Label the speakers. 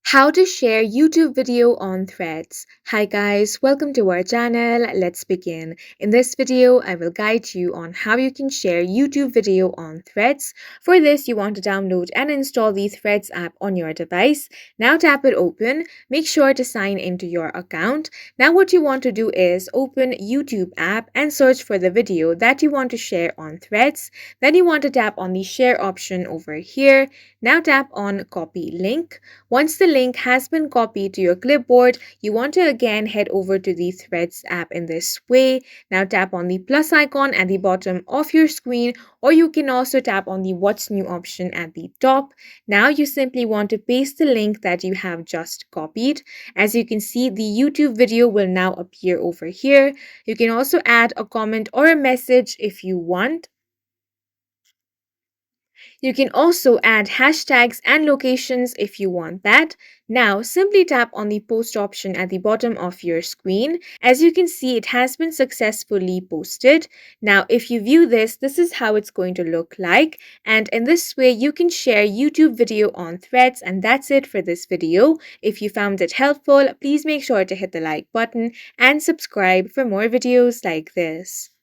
Speaker 1: How to share YouTube video on Threads. Hi guys, welcome to our channel. Let's begin. In this video, I will guide you on how you can share YouTube video on Threads. For this, you want to download and install the Threads app on your device. Now tap it open. Make sure to sign into your account. Now what you want to do is open YouTube app and search for the video that you want to share on Threads. Then you want to tap on the share option over here. Now tap on copy link. Once the link has been copied to your clipboard, you want to again head over to the Threads app in this way. Now tap on the plus icon at the bottom of your screen, or you can also tap on the What's New option at the top. Now you simply want to paste the link that you have just copied. As you can see, the YouTube video will now appear over here. You can also add a comment or a message if you want. You can also add hashtags and locations if you want that. Now, simply tap on the post option at the bottom of your screen. As you can see, it has been successfully posted. Now, if you view this, this is how it's going to look like. And in this way, you can share YouTube video on Threads. And that's it for this video. If you found it helpful, please make sure to hit the like button and subscribe for more videos like this.